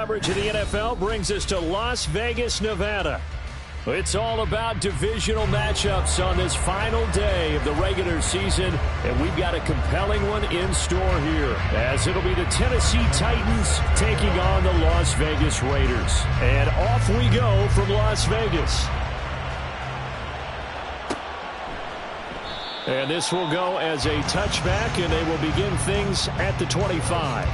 coverage of the NFL brings us to Las Vegas, Nevada. It's all about divisional matchups on this final day of the regular season, and we've got a compelling one in store here, as it'll be the Tennessee Titans taking on the Las Vegas Raiders. And off we go from Las Vegas. And this will go as a touchback, and they will begin things at the 25.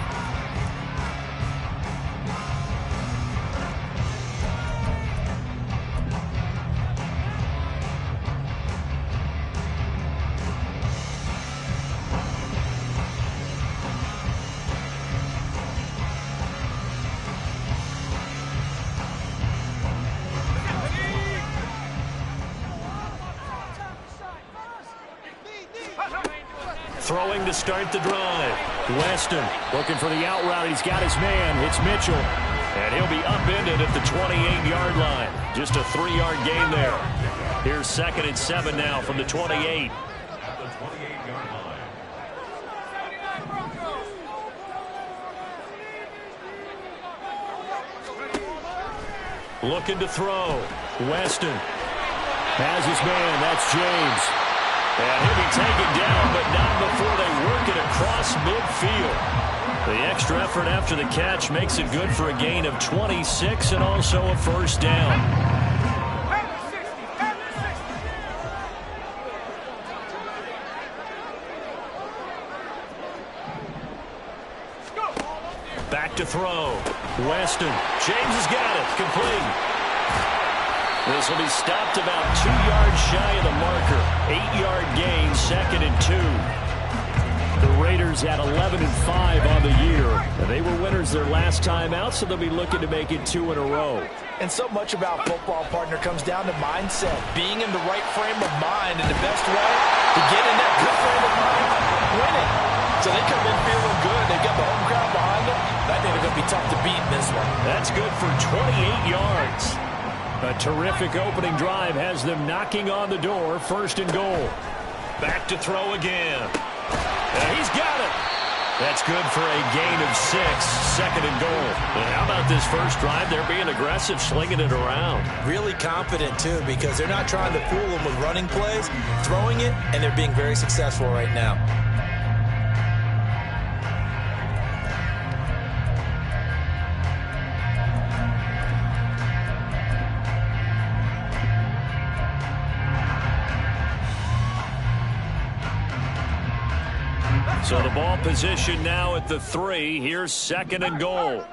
Throwing to start the drive. Weston looking for the out route. He's got his man. It's Mitchell. And he'll be upended at the 28-yard line. Just a 3-yard gain there. Here's 2nd and 7 now from the 28. Looking to throw. Weston has his man. That's James. And he'll be taken down, but not before they work it across midfield. The extra effort after the catch makes it good for a gain of 26 and also a first down. Back to throw. Weston. James has got it. Complete. This will be stopped about 2 yards shy of the marker. 8-yard gain, 2nd and 2. The Raiders at 11-5 on the year. And they were winners their last time out, so they'll be looking to make it 2 in a row. And so much about football, partner, comes down to mindset. Being in the right frame of mind, and the best way to get in that good frame of mind, winning. So they come in feeling good. They've got the home crowd behind them. I think they're going to be tough to beat in this one. That's good for 28 yards. A terrific opening drive has them knocking on the door. 1st and goal. Back to throw again. And he's got it. That's good for a gain of 6. 2nd and goal. And how about this first drive? They're being aggressive, slinging it around. Really confident, too, because they're not trying to fool them with running plays, throwing it, and they're being very successful right now. So the ball position now at the 3. Here's 2nd and goal.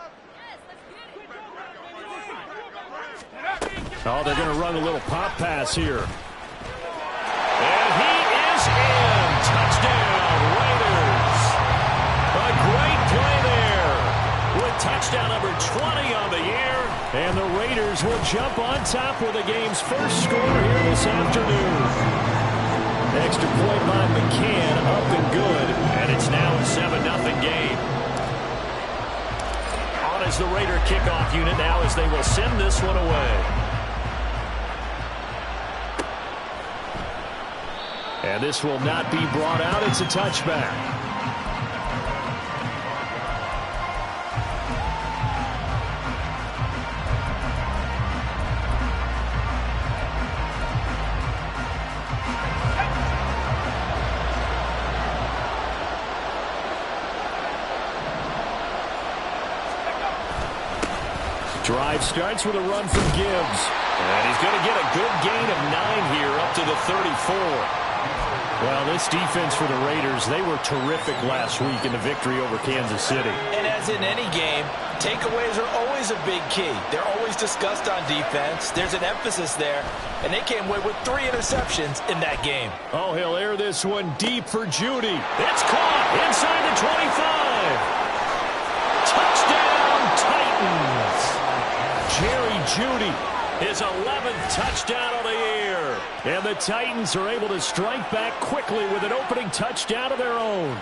Oh, they're going to run a little pop pass here. And he is in. Touchdown, Raiders. A great play there with touchdown number 20 on the year. And the Raiders will jump on top with the game's first score here this afternoon. Extra point by McCann, up and good, and it's now a 7-0 game. On as the Raider kickoff unit now as they will send this one away. And this will not be brought out. It's a touchback. Drive starts with a run from Gibbs. And he's going to get a good gain of 9 here up to the 34. Well, this defense for the Raiders, they were terrific last week in the victory over Kansas City. And as in any game, takeaways are always a big key. They're always discussed on defense. There's an emphasis there. And they came away with 3 interceptions in that game. Oh, he'll air this one deep for Judy. It's caught inside the 25. Touchdown, Titans. Jerry Judy, his 11th touchdown of the year. And the Titans are able to strike back quickly with an opening touchdown of their own.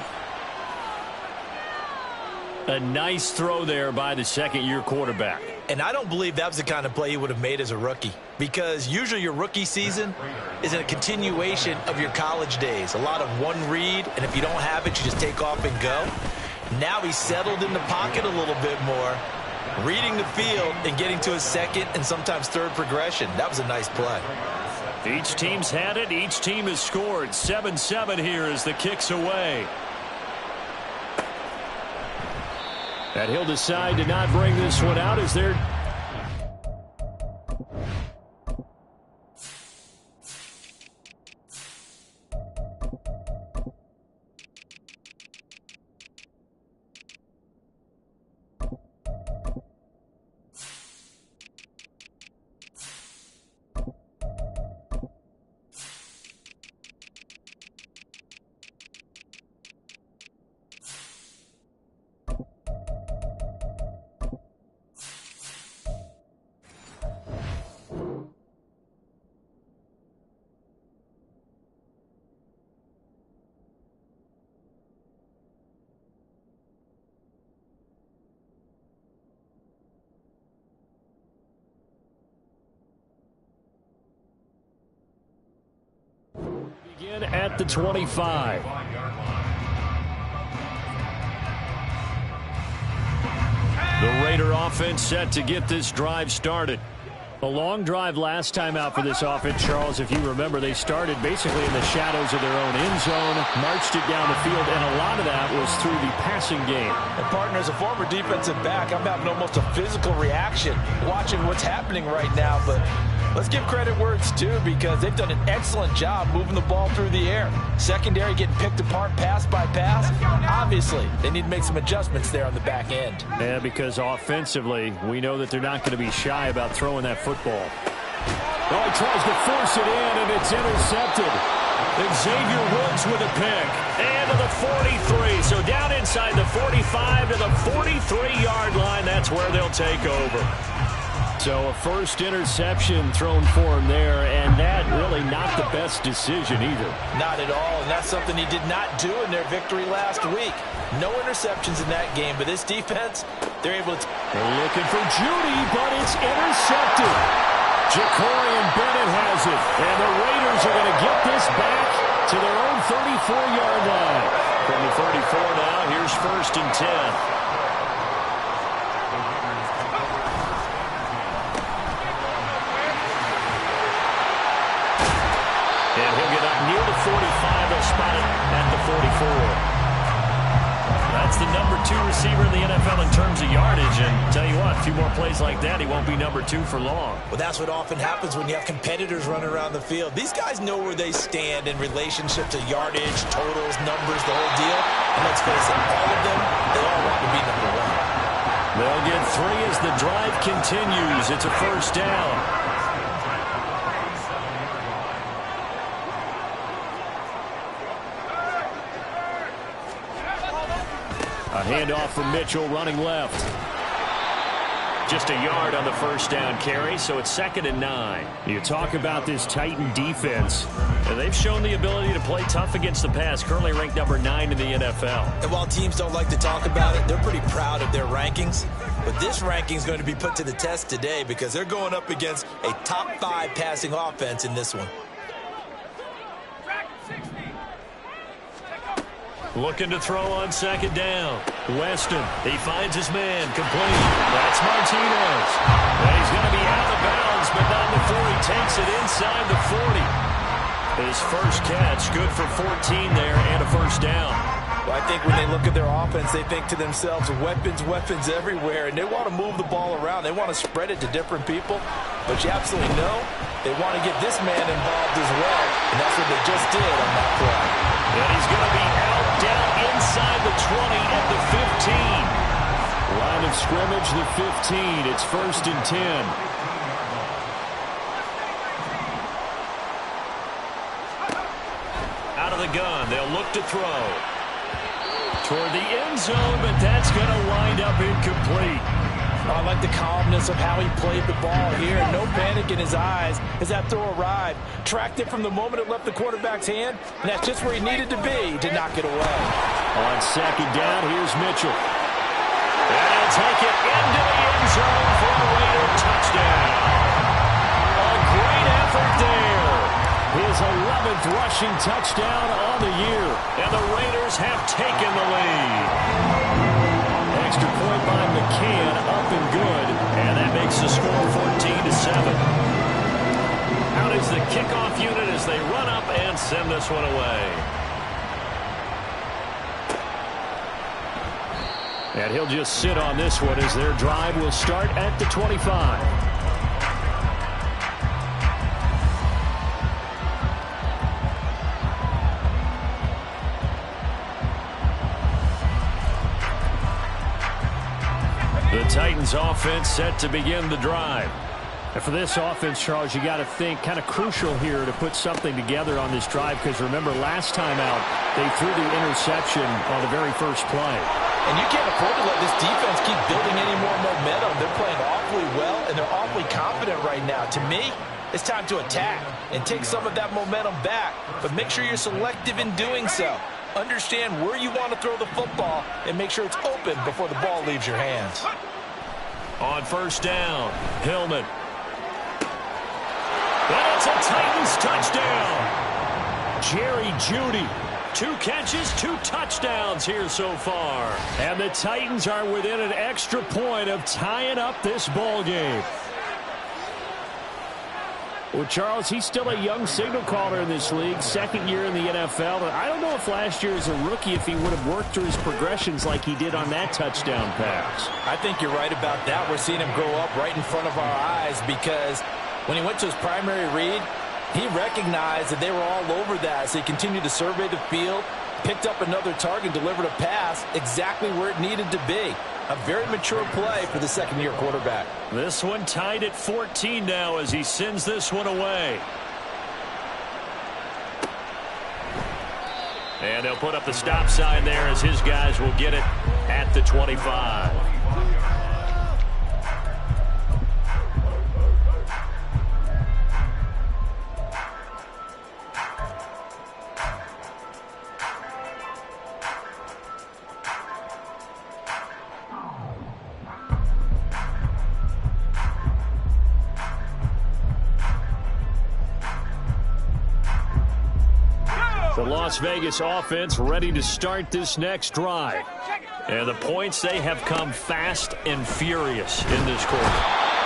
A nice throw there by the second-year quarterback. And I don't believe that was the kind of play he would have made as a rookie, because usually your rookie season is a continuation of your college days. A lot of one read, and if you don't have it, you just take off and go. Now he's settled in the pocket a little bit more. Reading the field and getting to a second and sometimes third progression. That was a nice play. Each team's had it. Each team has scored. 7-7 here as the kick's away. And he'll decide to not bring this one out as they're... Begin at the 25. The Raider offense set to get this drive started. A long drive last time out for this offense, Charles. If you remember, they started basically in the shadows of their own end zone, marched it down the field, and a lot of that was through the passing game. And partner, as a former defensive back, I'm having almost a physical reaction watching what's happening right now, but let's give credit where it's due because they've done an excellent job moving the ball through the air. Secondary getting picked apart pass by pass. Obviously, they need to make some adjustments there on the back end. Yeah, because offensively, we know that they're not going to be shy about throwing that football. Oh, he tries to force it in, and it's intercepted. Xavier Woods with a pick. And to the 43. So down inside the 45 to the 43-yard line. That's where they'll take over. So a first interception thrown for him there, and that really not the best decision either. Not at all, and that's something he did not do in their victory last week. No interceptions in that game, but this defense, they're able to... They're looking for Judy, but it's intercepted. Jacorian Bennett has it, and the Raiders are going to get this back to their own 34-yard line. From the 34 now, here's 1st and 10. And he'll get up near the 45. They'll spot it at the 44. That's the number 2 receiver in the NFL in terms of yardage. And tell you what, a few more plays like that, he won't be number 2 for long. Well, that's what often happens when you have competitors running around the field. These guys know where they stand in relationship to yardage, totals, numbers, the whole deal. And let's face it, all of them, they all want to be number 1. They'll get 3 as the drive continues. It's a first down. A handoff from Mitchell running left. Just a yard on the first down carry, so it's 2nd and 9. You talk about this Titan defense, and they've shown the ability to play tough against the pass, currently ranked number 9 in the NFL. And while teams don't like to talk about it, they're pretty proud of their rankings. But this ranking is going to be put to the test today because they're going up against a top 5 passing offense in this one. Looking to throw on 2nd down. Weston, he finds his man, complete. That's Martinez. And he's going to be out of bounds, but not before he takes it inside the 40. His first catch, good for 14 there and a first down. Well, I think when they look at their offense, they think to themselves, weapons, weapons everywhere, and they want to move the ball around. They want to spread it to different people, but you absolutely know they want to get this man involved as well, and that's what they just did on that play. And he's going to be out down inside the 20 at the 15. Line of scrimmage, the 15. It's 1st and 10. Out of the gun, they'll look to throw. Toward the end zone, but that's going to wind up incomplete. I like the calmness of how he played the ball here. No panic in his eyes as that throw arrived. Tracked it from the moment it left the quarterback's hand, and that's just where he needed to be to knock it away. On 2nd down, here's Mitchell. And he'll take it into the end zone for a Raider touchdown. A great effort there. His 11th rushing touchdown on the year. And the Raiders have taken the lead. extra point by McCann, up and good, and that makes the score 14-7. Out is the kickoff unit as they run up and send this one away. And he'll just sit on this one as their drive will start at the 25. The Titans offense set to begin the drive. And for this offense, Charles, you got to think kind of crucial here to put something together on this drive, because remember last time out they threw the interception on the very first play. And you can't afford to let this defense keep building any more momentum. They're playing awfully well and they're awfully confident right now. To me, it's time to attack and take some of that momentum back, but make sure you're selective in doing so. Understand where you want to throw the football and make sure it's open before the ball leaves your hands. On first down, Hillman. And it's a Titans touchdown. Jerry Jeudy. 2 catches, 2 touchdowns here so far. And the Titans are within an extra point of tying up this ball game. Well, Charles, he's still a young signal caller in this league, second year in the NFL. And I don't know if last year as a rookie if he would have worked through his progressions like he did on that touchdown pass. I think you're right about that. We're seeing him grow up right in front of our eyes, because when he went to his primary read, he recognized that they were all over that, so he continued to survey the field, picked up another target, delivered a pass exactly where it needed to be. A very mature play for the second-year quarterback. This one tied at 14 now as he sends this one away. And they'll put up the stop sign there as his guys will get it at the 25. The Las Vegas offense ready to start this next drive. And the points, they have come fast and furious in this quarter.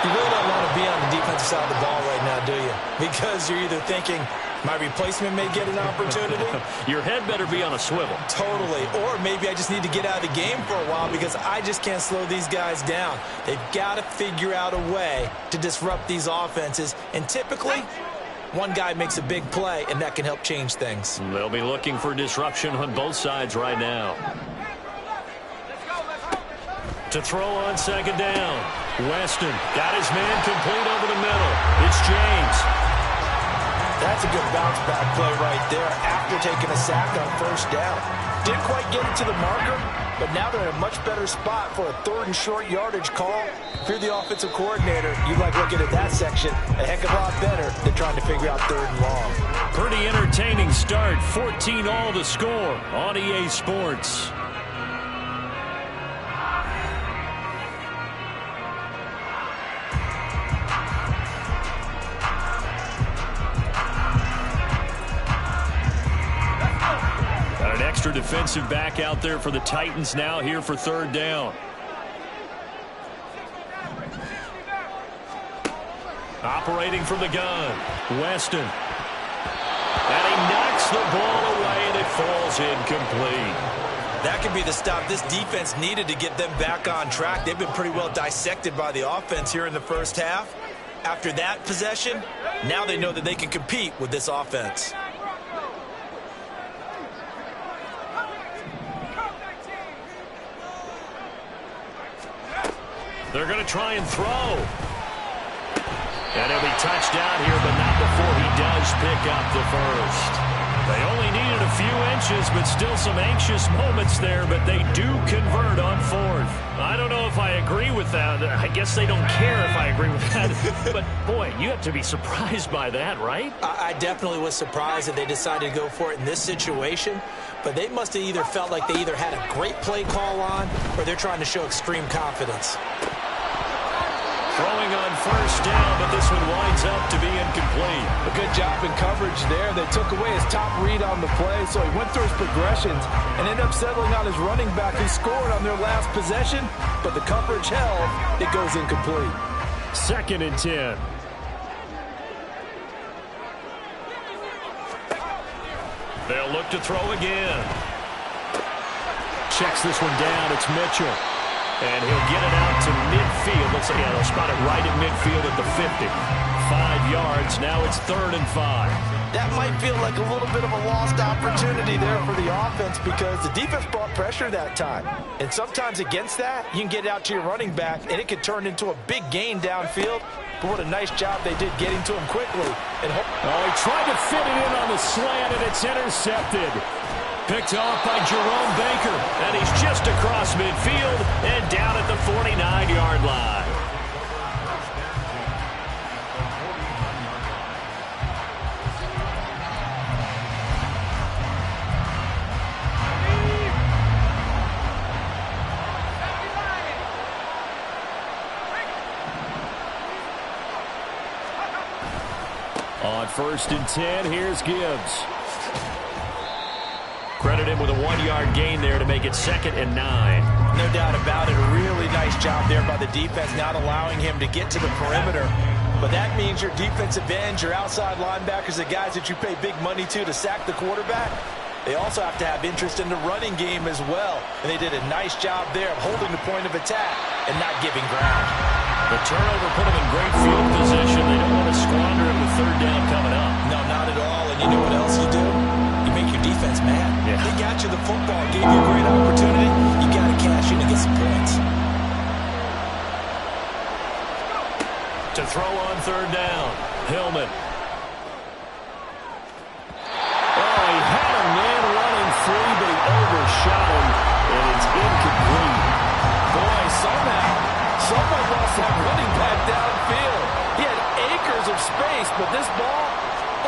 You really don't want to be on the defensive side of the ball right now, do you? Because you're either thinking, my replacement may get an opportunity. Your head better be on a swivel. Totally. Or maybe I just need to get out of the game for a while because I just can't slow these guys down. They've got to figure out a way to disrupt these offenses. And typically, one guy makes a big play, and that can help change things. They'll be looking for disruption on both sides right now. To throw on second down. Weston got his man complete over the middle. It's James. That's a good bounce-back play right there after taking a sack on first down. Didn't quite get it to the marker, but now they're in a much better spot for a 3rd and short yardage call. If you're the offensive coordinator, you like looking at that section a heck of a lot better than trying to figure out 3rd and long. Pretty entertaining start. 14 all to score on EA Sports. Extra defensive back out there for the Titans now here for 3rd down. Operating from the gun, Weston. And he knocks the ball away and it falls incomplete. That could be the stop this defense needed to get them back on track. They've been pretty well dissected by the offense here in the first half. After that possession, now they know that they can compete with this offense. They're going to try and throw. And he'll be touched down here, but not before he does pick up the first. They only needed a few inches, but still some anxious moments there, but they do convert on 4th. I don't know if I agree with that. I guess they don't care if I agree with that. But, boy, you have to be surprised by that, right? I definitely was surprised that they decided to go for it in this situation. But they must have either felt like they either had a great play call on or they're trying to show extreme confidence. Throwing on first down, but this one winds up to be incomplete. A good job in coverage there. They took away his top read on the play, so he went through his progressions and ended up settling on his running back who scored on their last possession, but the coverage held. It goes incomplete. 2nd and 10. They'll look to throw again. Checks this one down. It's Mitchell. And he'll get it out to midfield. Looks like they'll spot it right at midfield at the 50. 5 yards. Now it's 3rd and 5. That might feel like a little bit of a lost opportunity there for the offense because the defense brought pressure that time. And sometimes against that, you can get it out to your running back, and it could turn into a big gain downfield. But what a nice job they did getting to him quickly. And he tried to fit it in on the slant, and it's intercepted. Picked off by Jerome Baker, and he's just across midfield and down at the 49-yard line. On 1st and 10, here's Gibbs. Credit him with a 1-yard gain there to make it 2nd and 9. No doubt about it. A really nice job there by the defense, not allowing him to get to the perimeter. But that means your defensive ends, your outside linebackers, the guys that you pay big money to sack the quarterback, they also have to have interest in the running game as well. And they did a nice job there of holding the point of attack and not giving ground. The turnover put them in great field position. They don't want to squander it with 3rd down coming up. No, not at all. And you know what else you do? You make your defense mad. Yeah. They got you the football, gave you a great opportunity. You got to cash in and get some points. To throw on 3rd down, Hillman. Oh, he had a man running free, but he overshot him, and it's incomplete. Boy, someone lost that running back downfield. He had acres of space, but this ball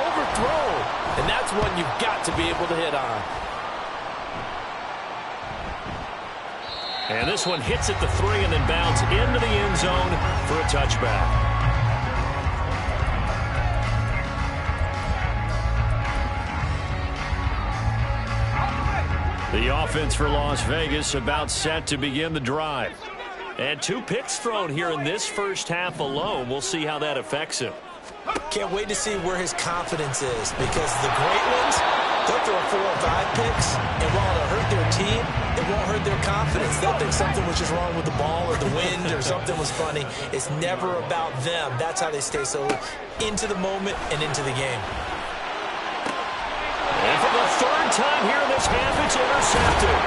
overthrown. And that's one you've got to be able to hit on. And this one hits at the 3 and then bounds into the end zone for a touchback. The offense for Las Vegas about set to begin the drive. And 2 picks thrown here in this first half alone. We'll see how that affects him. Can't wait to see where his confidence is, because the great ones, they'll throw 4 or 5 picks, and while it'll hurt their team, it won't hurt their confidence. They'll think something was just wrong with the ball or the wind or something was funny. It's never about them. That's how they stay so into the moment and into the game. And for the 3rd time here in this half, it's intercepted.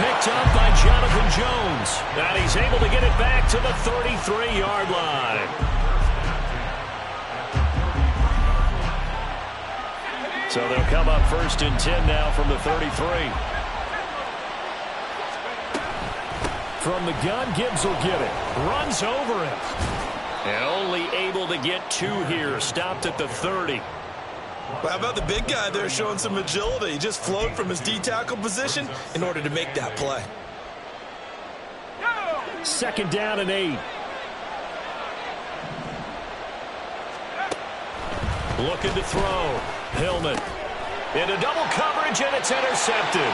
Picked up by Jonathan Jones. And he's able to get it back to the 33-yard line. So they'll come up 1st and 10 now from the 33. From the gun, Gibbs will get it. Runs over him. And only able to get 2 here. Stopped at the 30. Well, how about the big guy there showing some agility? He just flowed from his D-tackle position in order to make that play. 2nd down and 8. Looking to throw. Hillman. Into double coverage, and it's intercepted.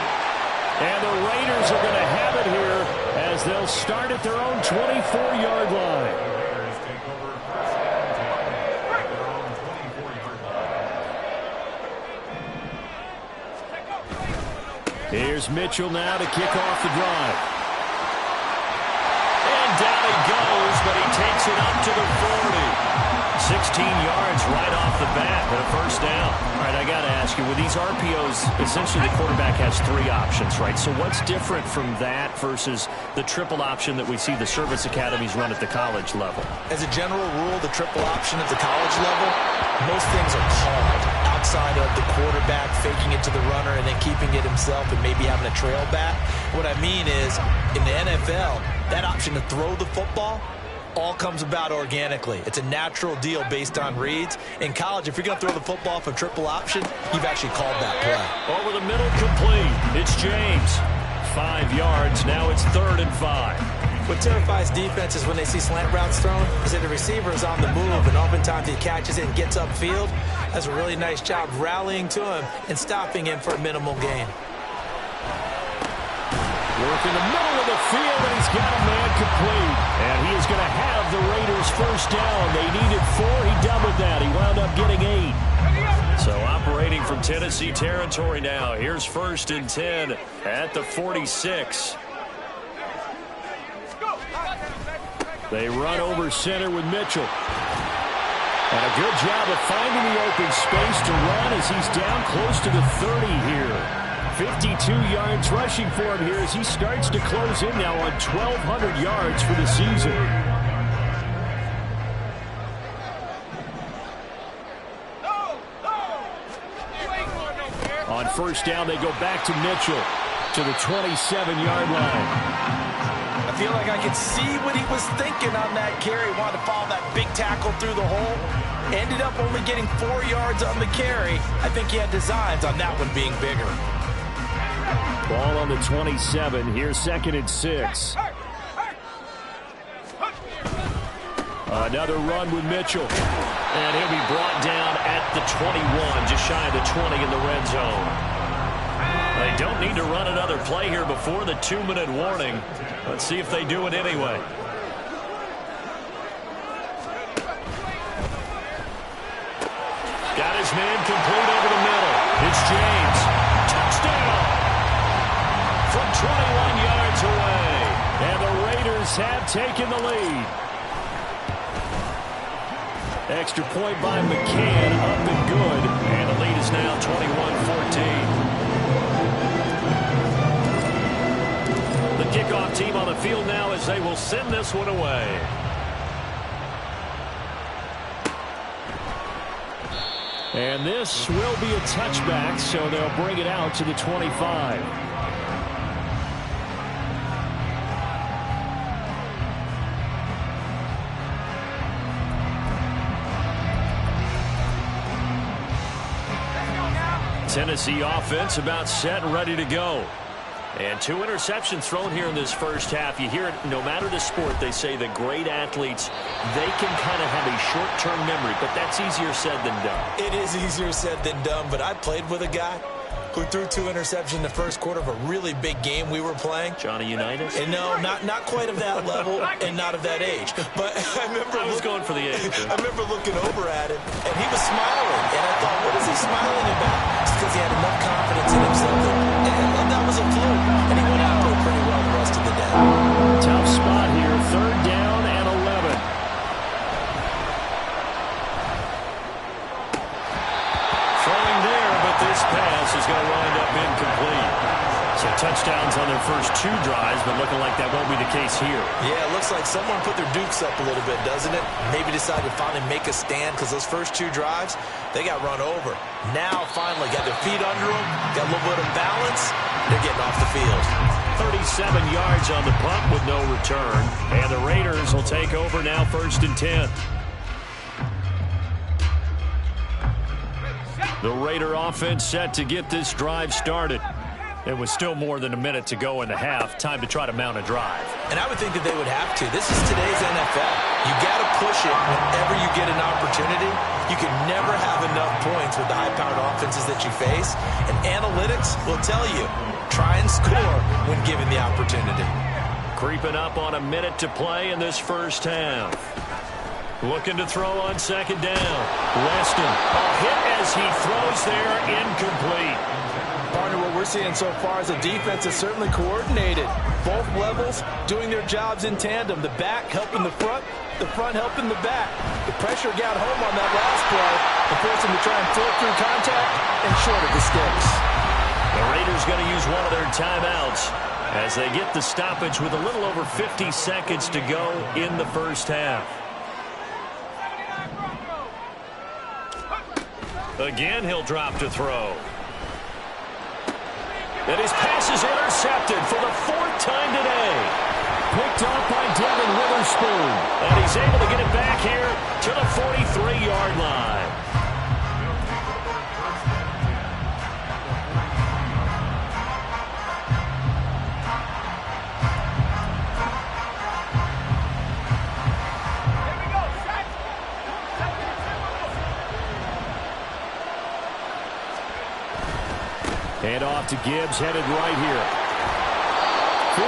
And the Raiders are going to have it here as they'll start at their own 24-yard line. Here's Mitchell now to kick off the drive. And down he goes, but he takes it up to the 40. 16 yards right off the bat, but a first down. All right, I got to ask you, with these RPOs, essentially the quarterback has 3 options, right? So what's different from that versus the triple option that we see the service academies run at the college level? As a general rule, the triple option at the college level, most things are called outside of the quarterback faking it to the runner and then keeping it himself and maybe having a trail back. What I mean is, in the NFL, that option to throw the football all comes about organically. It's a natural deal based on reads. In college, if you're going to throw the football for triple option, you've actually called that play. Over the middle, complete. It's James. 5 yards. Now it's 3rd and 5. What terrifies defenses when they see slant routes thrown is that the receiver is on the move, and oftentimes he catches it and gets upfield. Does a really nice job rallying to him and stopping him for a minimal gain. Work in the middle of the field, and he's got a man complete. And he is going to have the Raiders first down. They needed 4. He doubled that. He wound up getting 8. So operating from Tennessee territory now. Here's 1st and 10 at the 46. They run over center with Mitchell. And a good job of finding the open space to run as he's down close to the 30 here. 52 yards rushing for him here as he starts to close in now on 1,200 yards for the season. On 1st down, they go back to Mitchell to the 27-yard line. I feel like I could see what he was thinking on that carry. Wanted to follow that big tackle through the hole. Ended up only getting 4 yards on the carry. I think he had designs on that one being bigger. Ball on the 27. Here's 2nd and 6. Another run with Mitchell. And he'll be brought down at the 21, just shy of the 20 in the red zone. They don't need to run another play here before the 2-minute warning. Let's see if they do it anyway. Got his man complete over the middle. It's James. Touchdown! From 21 yards away. And the Raiders have taken the lead. Extra point by McCann, up and good. And the lead is now 21-14. The kickoff team on the field now as they will send this one away. And this will be a touchback, so they'll bring it out to the 25. Tennessee offense about set and ready to go. And 2 interceptions thrown here in this first half. You hear it, no matter the sport, they say the great athletes, they can kind of have a short-term memory, but that's easier said than done. It is easier said than done, but I played with a guy who threw 2 interceptions in the first quarter of a really big game we were playing. Johnny Unitas? And no, not quite of that level and not of that age. But I remember I was going for the age. I remember looking over at him, and he was smiling. And I thought, what is he smiling about? It's because he had enough confidence in himself and that was a fluke. And he went out there pretty well the rest of the day. Tough spot here. 3rd down and 11. Throwing there, but this pass is going to wind up incomplete. So touchdowns on their first 2 drives, but looking like that won't be the case here. Yeah, it looks like someone put their dukes up a little bit, doesn't it? Maybe decided to finally make a stand because those first 2 drives, they got run over. Now, finally, got their feet under them, got a little bit of balance. They're getting off the field. 37 yards on the punt with no return. And the Raiders will take over now 1st and 10. The Raider offense set to get this drive started. It was still more than a minute to go in the half. Time to try to mount a drive. And I would think that they would have to. This is today's NFL. You got to push it whenever you get an opportunity. You can never have enough points with the high-powered offenses that you face. And analytics will tell you, try and score when given the opportunity. Creeping up on a minute to play in this first half. Looking to throw on 2nd down. Weston, a hit as he throws there, incomplete. Partner, what we're seeing so far is the defense is certainly coordinated. Both levels doing their jobs in tandem. The back helping the front helping the back. The pressure got home on that last play and forced them to try and float through contact and short of the sticks. The Raiders going to use one of their timeouts as they get the stoppage with a little over 50 seconds to go in the first half. Again, he'll drop to throw. And his pass is intercepted for the 4th time today. Picked up by Devin Witherspoon. And he's able to get it back here to the 43-yard line. And off to Gibbs, headed right here.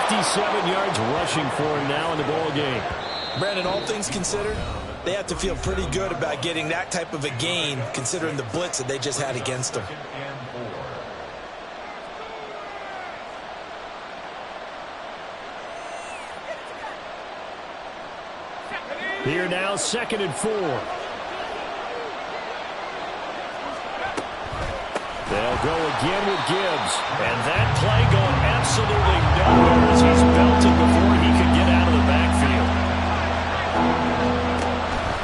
57 yards rushing for him now in the ball game. Brandon, all things considered, they have to feel pretty good about getting that type of a gain, considering the blitz that they just had against them. Here now, 2nd and 4. They'll go again with Gibbs. And that play going absolutely nowhere as he's belted before he could get out of the backfield.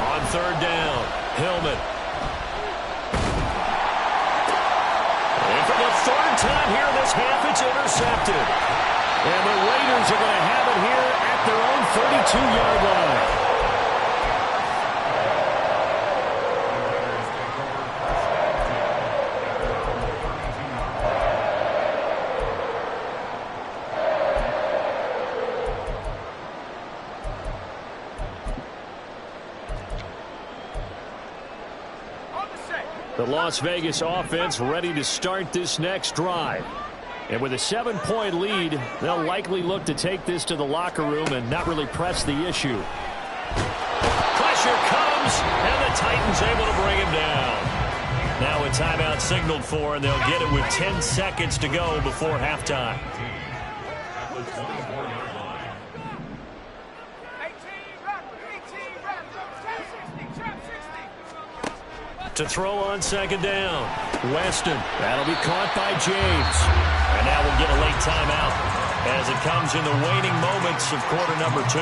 On 3rd down, Hillman. And for the 3rd time here in this half, it's intercepted. And the Raiders are going to have it here at their own 32-yard line. The Las Vegas offense ready to start this next drive. And with a 7-point lead, they'll likely look to take this to the locker room and not really press the issue. Pressure comes, and the Titans able to bring him down. Now a timeout signaled for, and they'll get it with 10 seconds to go before halftime. To throw on 2nd down. Weston. That'll be caught by James. And now we'll get a late timeout as it comes in the waning moments of quarter number 2.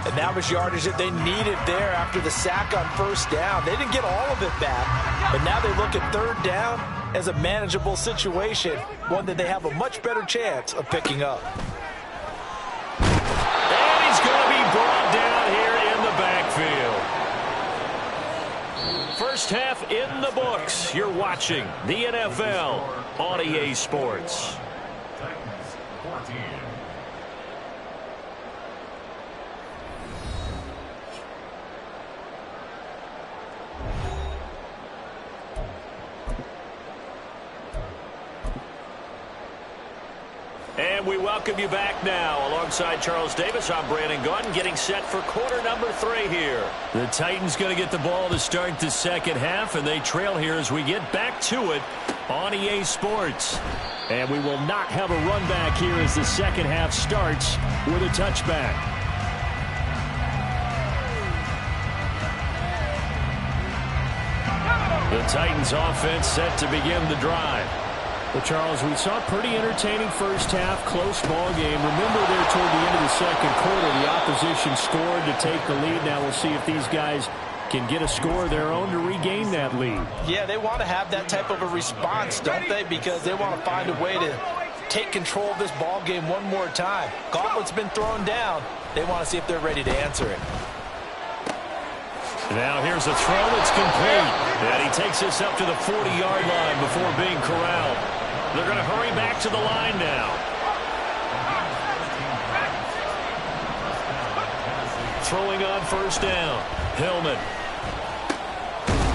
And that was yardage that they needed there after the sack on 1st down. They didn't get all of it back, but now they look at 3rd down as a manageable situation, one that they have a much better chance of picking up. And he's going to be brought down here in the backfield. First half in the books. You're watching the NFL on EA Sports. And we welcome you back now. Alongside Charles Davis, I'm Brandon Gaudin, getting set for quarter number 3 here. The Titans going to get the ball to start the second half, and they trail here as we get back to it on EA Sports. And we will not have a run back here as the second half starts with a touchback. The Titans offense set to begin the drive. Well, Charles, we saw a pretty entertaining first half, close ball game. Remember there toward the end of the second quarter, the opposition scored to take the lead. Now we'll see if these guys can get a score of their own to regain that lead. Yeah, they want to have that type of a response, don't they? Because they want to find a way to take control of this ball game one more time. Gauntlet's been thrown down. They want to see if they're ready to answer it. Now here's a throw that's complete. And he takes this up to the 40-yard line before being corralled. They're going to hurry back to the line now. Throwing on 1st down. Hillman.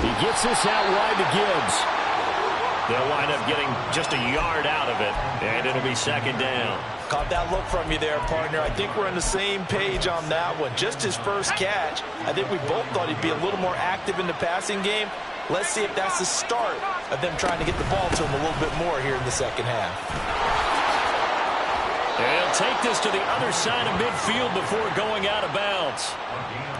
He gets this out wide to Gibbs. They'll wind up getting just a yard out of it, and it'll be 2nd down. Caught that look from you there, partner. I think we're on the same page on that one. Just his first catch. I think we both thought he'd be a little more active in the passing game. Let's see if that's the start of them trying to get the ball to him a little bit more here in the second half. They'll take this to the other side of midfield before going out of bounds.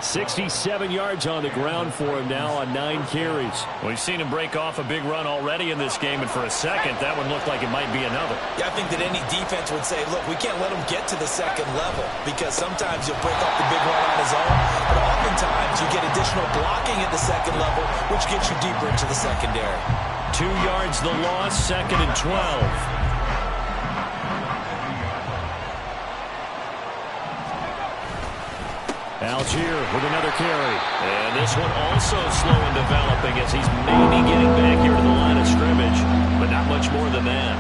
67 yards on the ground for him now on 9 carries. We've seen him break off a big run already in this game, and for a second, that one looked like it might be another. Yeah, I think that any defense would say, look, we can't let him get to the second level, because sometimes you'll break off the big run on his own, but oftentimes you get additional blocking at the second level, which gets you deeper into the secondary. 2 yards the loss, 2nd and 12. Algier with another carry. And this one also slow in developing as he's maybe getting back here to the line of scrimmage, but not much more than that.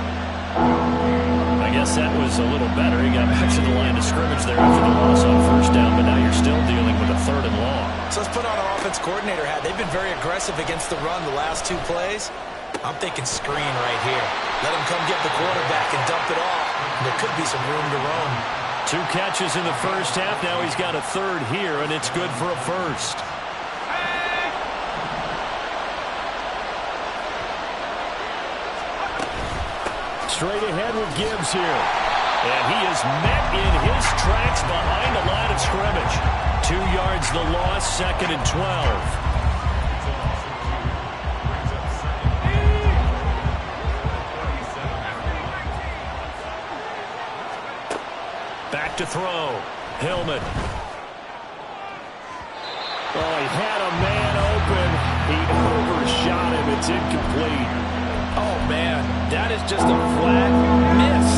I guess that was a little better. He got back to the line of scrimmage there after the loss on 1st down, but now you're still dealing with a 3rd and long. So let's put on our offense coordinator hat. They've been very aggressive against the run the last 2 plays. I'm thinking screen right here. Let him come get the quarterback and dump it off. And there could be some room to roam. 2 catches in the first half. Now he's got a third here, and it's good for a first. Straight ahead with Gibbs here. And he is met in his tracks behind the line of scrimmage. 2 yards the loss, 2nd and 12. Back to throw. Hillman. Oh, he had a man open. He overshot him. It's incomplete. Oh, man, that is just a flat miss.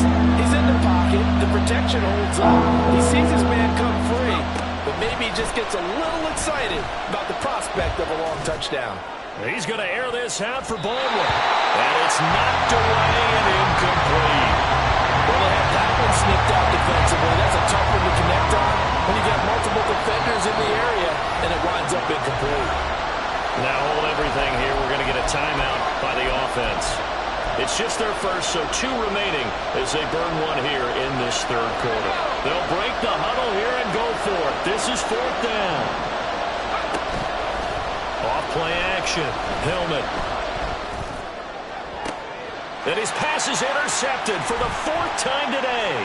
He's in the pocket. The protection holds up. He sees his man come free, but maybe he just gets a little excited about the prospect of a long touchdown. He's going to air this out for Baldwin. And it's knocked away and incomplete. Well, they had that one snipped out defensively. That's a tough one to connect on when you got multiple defenders in the area, and it winds up incomplete. Now hold everything here. We're going to get a timeout by the offense. It's just their first, so 2 remaining as they burn 1 here in this third quarter. They'll break the huddle here and go for it. This is 4th down. Off play action. Hillman. And his pass is intercepted for the 4th time today.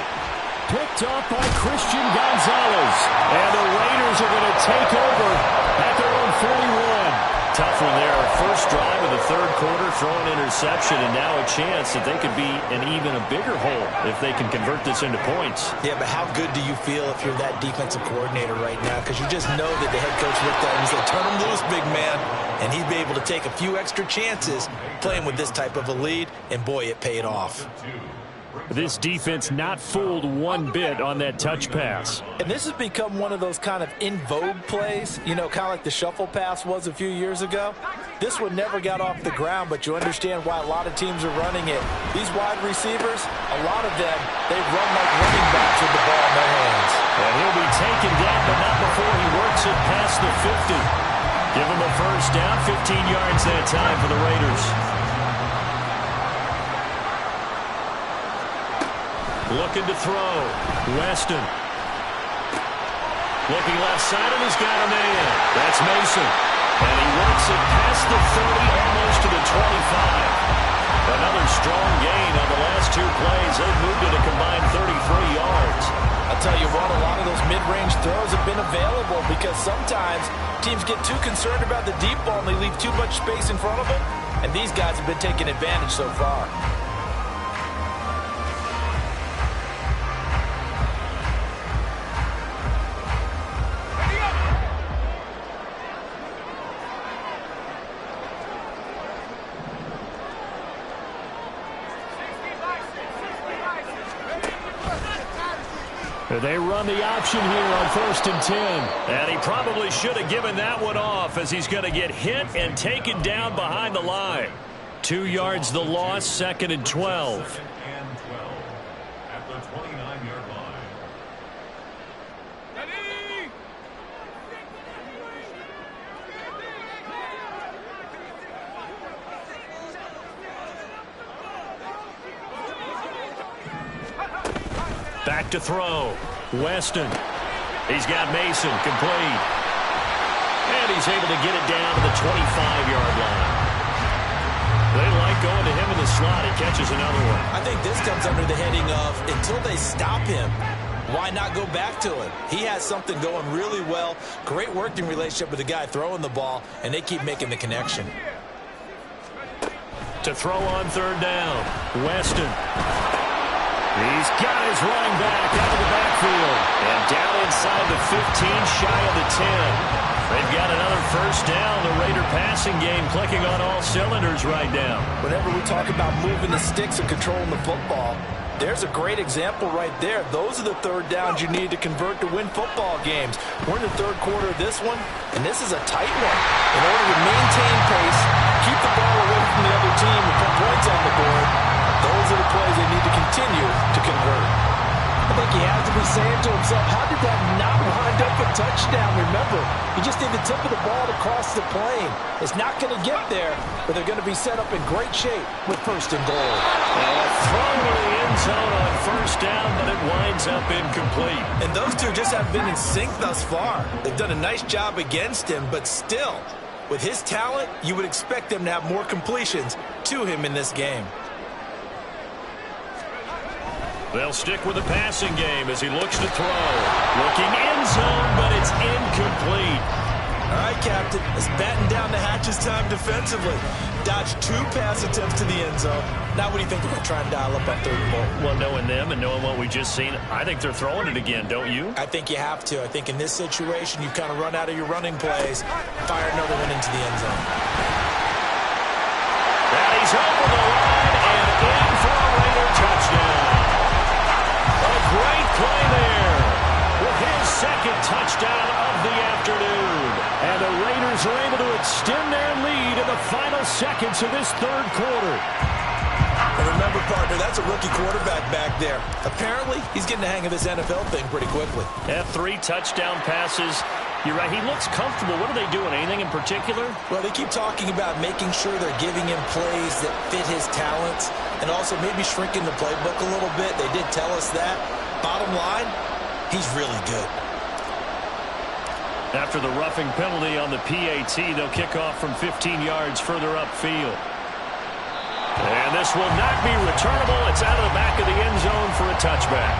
Picked off by Christian Gonzalez. And the Raiders are going to take over at their own 41. Tough one there. First drive of the third quarter, throwing interception, and now a chance that they could be in even a bigger hole if they can convert this into points. Yeah, but how good do you feel if you're that defensive coordinator right now? Because you just know that the head coach looked at him and said, turn him loose, big man. And he'd be able to take a few extra chances playing with this type of a lead, and boy, it paid off. This defense not fooled one bit on that touch pass. And this has become one of those kind of in vogue plays, you know, kind of like the shuffle pass was a few years ago. This one never got off the ground, but you understand why a lot of teams are running it. These wide receivers, a lot of them, they run like running backs with the ball in their hands. And he'll be taken down, but not before he works it past the 50. Give him a first down, 15 yards that time for the Raiders. Looking to throw. Weston. Looking left side, and he's got a man. That's Mason. And he works it past the 30, almost to the 25. Another strong gain on the last 2 plays. They've moved it a combined 33 yards. I'll tell you what, a lot of those mid-range throws have been available because sometimes teams get too concerned about the deep ball and they leave too much space in front of them. And these guys have been taking advantage so far. They run the option here on 1st and 10. And he probably should have given that one off as he's going to get hit and taken down behind the line. 2 yards the loss, 2nd and 12. At the 29-yard line. Back to throw. Weston. He's got Mason complete. And he's able to get it down to the 25-yard line. They like going to him in the slot. He catches another one. I think this comes under the heading of until they stop him, why not go back to him? He has something going really well. Great working relationship with the guy throwing the ball, and they keep making the connection. To throw on 3rd down. Weston. He's got his running back out of the backfield. And down inside the 15, shy of the 10. They've got another first down. The Raider passing game clicking on all cylinders right now. Whenever we talk about moving the sticks and controlling the football, there's a great example right there. Those are the 3rd downs you need to convert to win football games. We're in the 3rd quarter of this one, and this is a tight one. In order to maintain pace, keep the ball away from the other team and put points on the board, those are the plays they need to continue to convert. I think he has to be saying to himself, how did that not wind up a touchdown? Remember, you just need the tip of the ball to cross the plane. It's not going to get there, but they're going to be set up in great shape with first and goal. Throw to the end zone on first down, but it winds up incomplete. And those two just have been in sync thus far. They've done a nice job against him, but still, with his talent, you would expect them to have more completions to him in this game. They'll stick with the passing game as he looks to throw. Looking end zone, but it's incomplete. All right, Captain, it's batten down the hatches time defensively. Dodged 2 pass attempts to the end zone. Now what do you think they're going to try and dial up on third and goal? Well, knowing them and knowing what we just seen, I think they're throwing it again, don't you? I think you have to. I think in this situation, you've kind of run out of your running plays. Fire another one into the end zone. And he's over the line and in for a Raider touchdown. A great play there with his second touchdown of the afternoon. And the Raiders are able to extend their lead in the final seconds of this third quarter. And remember, partner, that's a rookie quarterback back there. Apparently, he's getting the hang of this NFL thing pretty quickly. Have 3 touchdown passes. You're right, he looks comfortable. What are they doing? Anything in particular? Well, they keep talking about making sure they're giving him plays that fit his talents and also maybe shrinking the playbook a little bit. They did tell us that. Bottom line, he's really good. After the roughing penalty on the PAT, they'll kick off from 15 yards further upfield. And this will not be returnable. It's out of the back of the end zone for a touchback.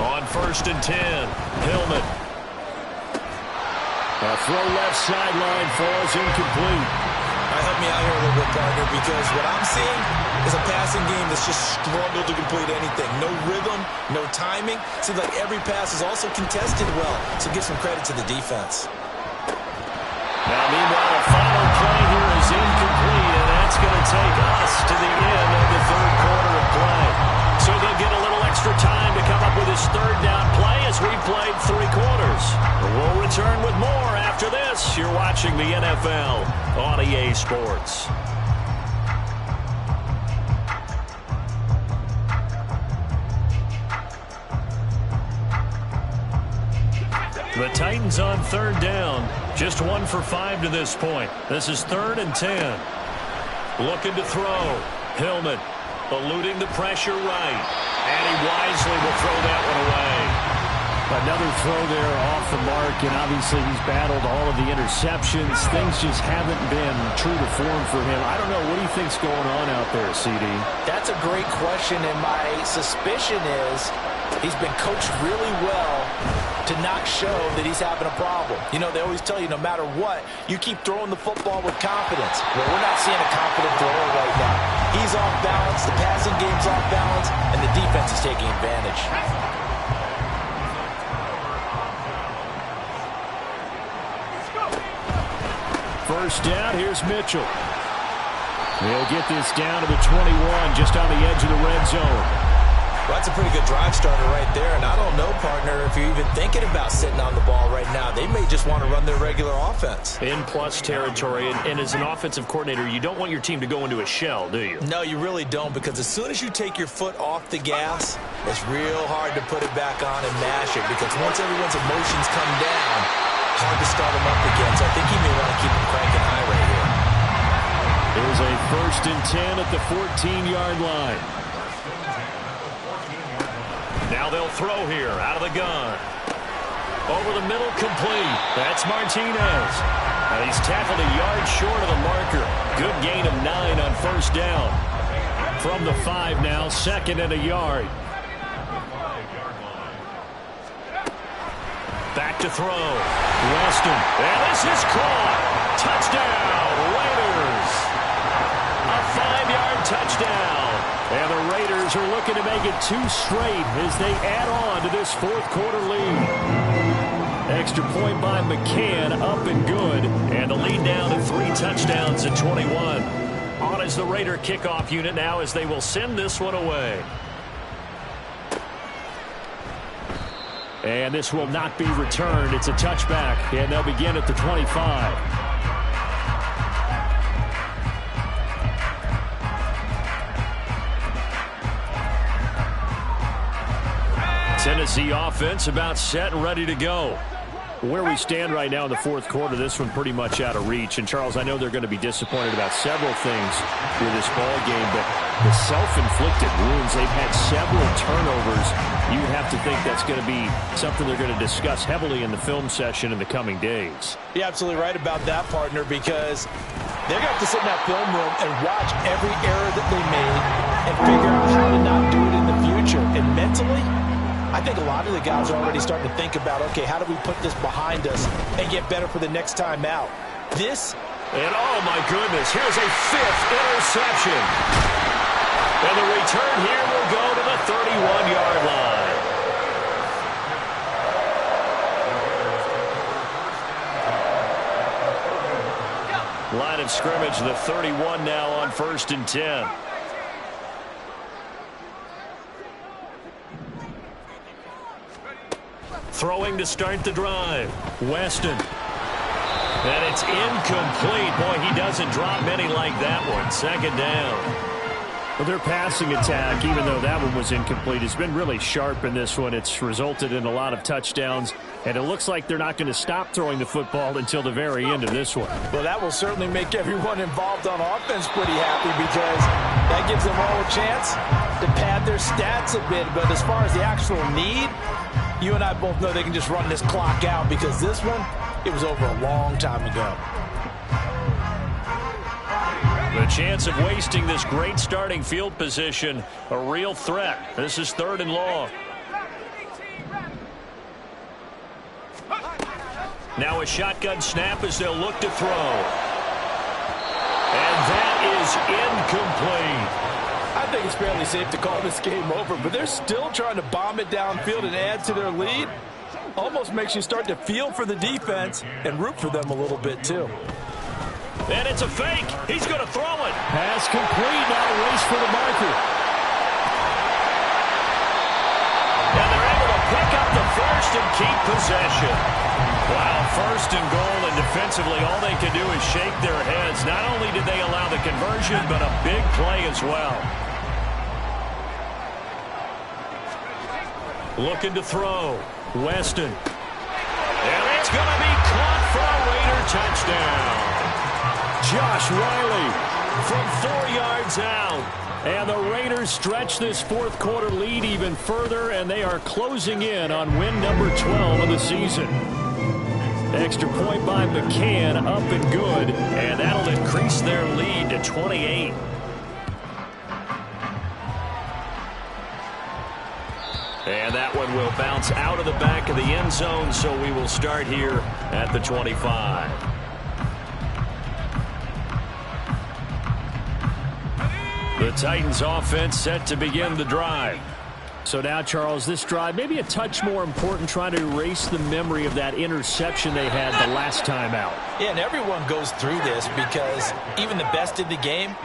On 1st and 10, Hillman. A throw left sideline falls incomplete. Help me out here a little bit, partner, because what I'm seeing is a passing game that's just struggled to complete anything. No rhythm, no timing. Seems like every pass is also contested well, so give some credit to the defense. Now, meanwhile, the final play here is incomplete, and that's going to take us to the end of the third quarter of play. So they'll get a little extra time to come up with his third down play as we played 3 quarters. We'll return with more after this. You're watching the NFL on EA Sports. The Titans on 3rd down. Just 1 for 5 to this point. This is 3rd and 10. Looking to throw. Hillman eluding the pressure right. And he wisely will throw that one away. Another throw there off the mark, and obviously he's battled all of the interceptions. Things just haven't been true to form for him. I don't know. What do you think's going on out there, CD? That's a great question, and my suspicion is he's been coached really well to not show that he's having a problem. You know, they always tell you no matter what, you keep throwing the football with confidence. Well, we're not seeing a confident thrower right now. He's off balance, the passing game's off balance, and the defense is taking advantage. First down, here's Mitchell. They'll get this down to the 21, just on the edge of the red zone. Well, that's a pretty good drive starter right there, and I don't know, partner, if you're even thinking about sitting on the ball right now. They may just want to run their regular offense. In plus territory, and as an offensive coordinator, you don't want your team to go into a shell, do you? No, you really don't, because as soon as you take your foot off the gas, it's real hard to put it back on and mash it, because once everyone's emotions come down, hard to start them up again. So I think he may want to keep them cranking high right here. There's a 1st and 10 at the 14-yard line. Now they'll throw here out of the gun. Over the middle, complete. That's Martinez. And he's tackled a yard short of the marker. Good gain of 9 on 1st down. From the 5 now, 2nd and a yard. Back to throw. Weston. And this is caught. Touchdown, Raiders. A 5-yard touchdown. And the Raiders are looking to make it 2 straight as they add on to this 4th quarter lead. Extra point by McCann, up and good. And the lead down to 3 touchdowns at 21. On is the Raider kickoff unit now as they will send this one away. And this will not be returned. It's a touchback, and they'll begin at the 25. Tennessee offense about set and ready to go. Where we stand right now in the fourth quarter, this one pretty much out of reach. And, Charles, I know they're going to be disappointed about several things with this ball game, but the self-inflicted wounds, they've had several turnovers. You have to think that's going to be something they're going to discuss heavily in the film session in the coming days. You're absolutely right about that, partner, because they're going to have to sit in that film room and watch every error that they made and figure out how to not do it in the future. And mentally, I think a lot of the guys are already starting to think about, okay, how do we put this behind us and get better for the next time out? This, and oh my goodness, here's a 5th interception. And the return here will go to the 31-yard line. Line of scrimmage, the 31 now on 1st and 10. Throwing to start the drive. Weston. And it's incomplete. Boy, he doesn't drop many like that one. 2nd down. Well, their passing attack, even though that one was incomplete, has been really sharp in this one. It's resulted in a lot of touchdowns, and it looks like they're not going to stop throwing the football until the very end of this one. Well, that will certainly make everyone involved on offense pretty happy, because that gives them all a chance to pad their stats a bit. But as far as the actual need, you and I both know they can just run this clock out, because this one, it was over a long time ago. The chance of wasting this great starting field position, a real threat. This is 3rd and long. Now a shotgun snap as they'll look to throw. And that is incomplete. I think it's fairly safe to call this game over, but they're still trying to bomb it downfield and add to their lead. Almost makes you start to feel for the defense and root for them a little bit too. And it's a fake. He's going to throw it. Pass complete. Now a race for the marker. And they're able to pick up the first and keep possession. Wow, 1st and goal, and defensively all they can do is shake their heads. Not only did they allow the conversion, but a big play as well. Looking to throw. Weston. And it's going to be caught for a Raider touchdown. Josh Riley from 4 yards out. And the Raiders stretch this fourth quarter lead even further, and they are closing in on win number 12 of the season. Extra point by McCann, up and good, and that'll increase their lead to 28. And that one will bounce out of the back of the end zone, so we will start here at the 25. The Titans offense set to begin the drive. So now, Charles, this drive maybe a touch more important, trying to erase the memory of that interception they had the last time out. Yeah, and everyone goes through this, because even the best in the game,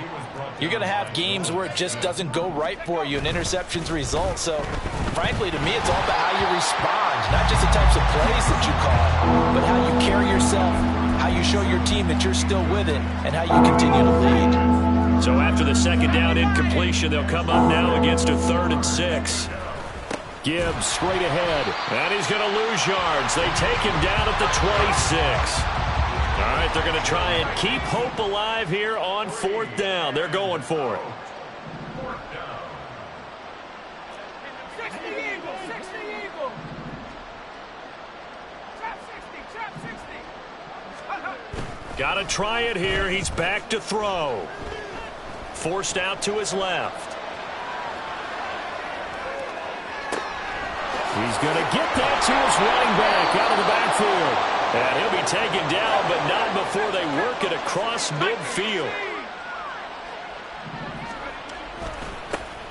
you're going to have games where it just doesn't go right for you, and interceptions result. So, frankly, to me, it's all about how you respond, not just the types of plays that you call, but how you carry yourself, how you show your team that you're still with it, and how you continue to lead. So after the 2nd down incompletion, they'll come up now against a 3rd and 6. Gibbs straight ahead. And he's going to lose yards. They take him down at the 26. All right, they're going to try and keep hope alive here on 4th down. They're going for it. Got to try it here. He's back to throw. Forced out to his left. He's going to get that to his running back out of the backfield. And he'll be taken down, but not before they work it across midfield.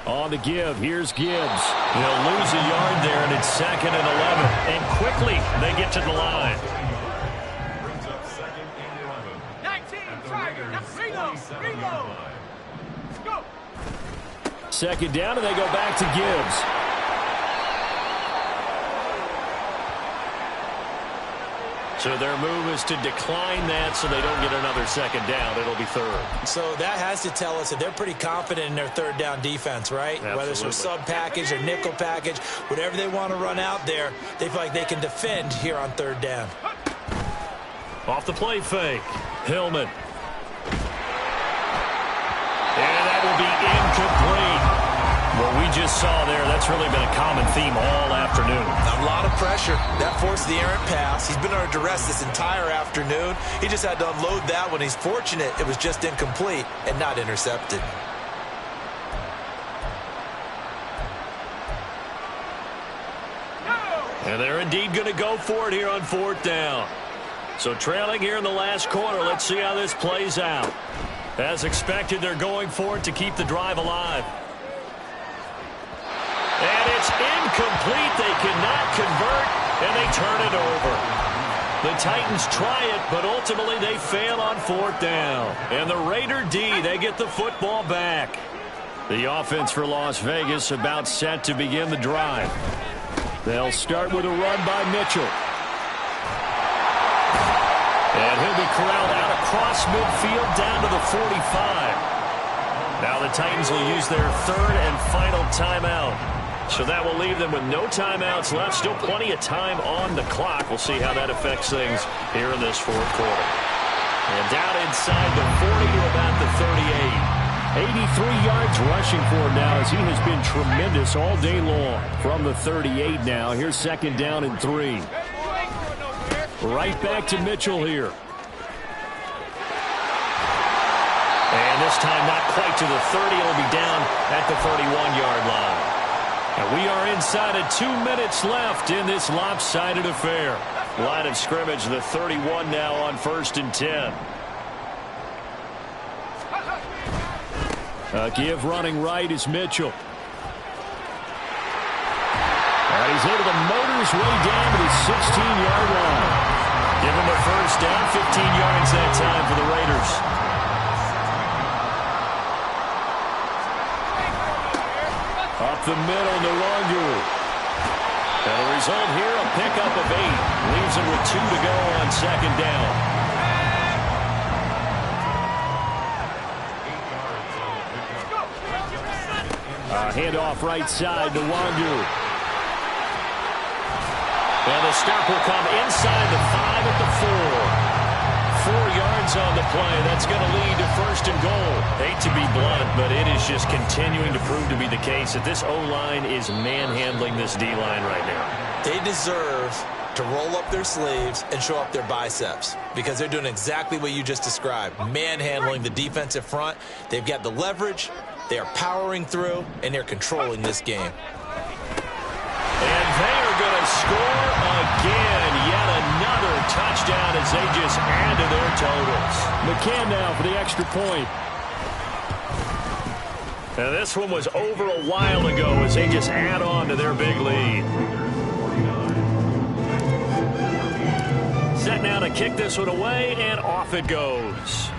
On the give, here's Gibbs. He'll lose a yard there, and it's 2nd and 11. And quickly, they get to the line. Brings up 2nd and 11. 19, try reload. Go. 2nd down, and they go back to Gibbs. So their move is to decline that so they don't get another second down. It'll be third. So that has to tell us that they're pretty confident in their third down defense, right? Absolutely. Whether it's a sub package or nickel package, whatever they want to run out there, they feel like they can defend here on third down. Off the play fake, Hillman. And that will be incomplete. What we just saw there, that's really been a common theme all afternoon. A lot of pressure. That forced the errant pass. He's been under duress this entire afternoon. He just had to unload that one. He's fortunate it was just incomplete and not intercepted. And they're indeed going to go for it here on fourth down. So trailing here in the last quarter, let's see how this plays out. As expected, they're going for it to keep the drive alive. And it's incomplete. They cannot convert, and they turn it over. The Titans try it, but ultimately they fail on fourth down. And the Raider D, they get the football back. The offense for Las Vegas about set to begin the drive. They'll start with a run by Mitchell. And he'll be corralled out across midfield down to the 45. Now the Titans will use their third and final timeout. So that will leave them with no timeouts left. Still plenty of time on the clock. We'll see how that affects things here in this fourth quarter. And down inside the 40 to about the 38. 83 yards rushing for him now as he has been tremendous all day long. From the 38 now. Here's second down and 3. Right back to Mitchell here. And this time not quite to the 30. It'll be down at the 31-yard line. And we are inside of 2 minutes left in this lopsided affair. Line of scrimmage, the 31 now on 1st and 10. Give running right is Mitchell. And he's into the motor's way down to the 16-yard line. Give him a first down, 15 yards that time for the Raiders. Up the middle, Nwangu. And the result here, a pickup of 8. Leaves him with 2 to go on second down. Handoff right side to Nwangu. And the stop will come inside the 5 at the 4. 4 yards on the play. That's going to lead to first and goal. Hate to be blunt, but it is just continuing to prove to be the case that this O-line is manhandling this D-line right now. They deserve to roll up their sleeves and show up their biceps because they're doing exactly what you just described, manhandling the defensive front. They've got the leverage, they are powering through, and they're controlling this game. And they are going to score again. Yet another touchdown as they just add to their totals. McCann now for the extra point. And this one was over a while ago as they just add on to their big lead. Set now to kick this one away, and off it goes.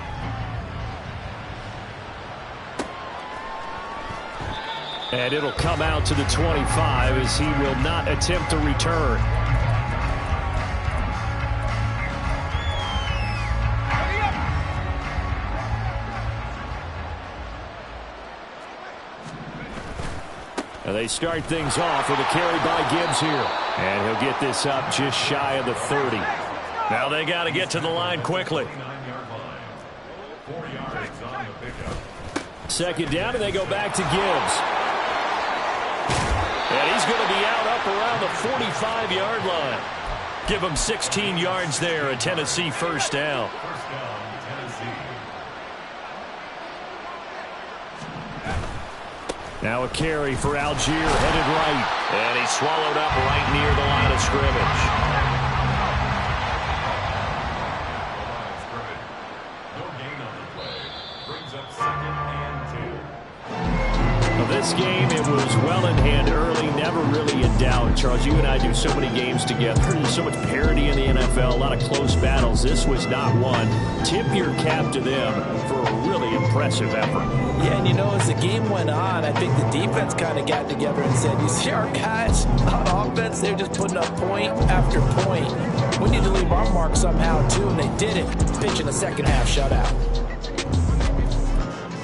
And it'll come out to the 25 as he will not attempt to return. And they start things off with a carry by Gibbs here. And he'll get this up just shy of the 30. Now they got to get to the line quickly. 4 yards on the pickup. Second down, and they go back to Gibbs. And he's going to be out up around the 45-yard line. Give him 16 yards there, a Tennessee first down. First down, Tennessee. Now a carry for Algier, headed right. And he's swallowed up right near the line of scrimmage. this game, it was well in hand early, never really in doubt. Charles, you and I do so many games together. There's so much parity in the NFL, a lot of close battles. This was not one. Tip your cap to them for a really impressive effort. Yeah, and as the game went on, I think the defense kind of got together and said, you see our guys on offense, they're just putting up point after point. We need to leave our mark somehow, too, and they did it, pitching a second-half shutout.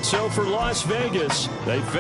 So for Las Vegas, they finished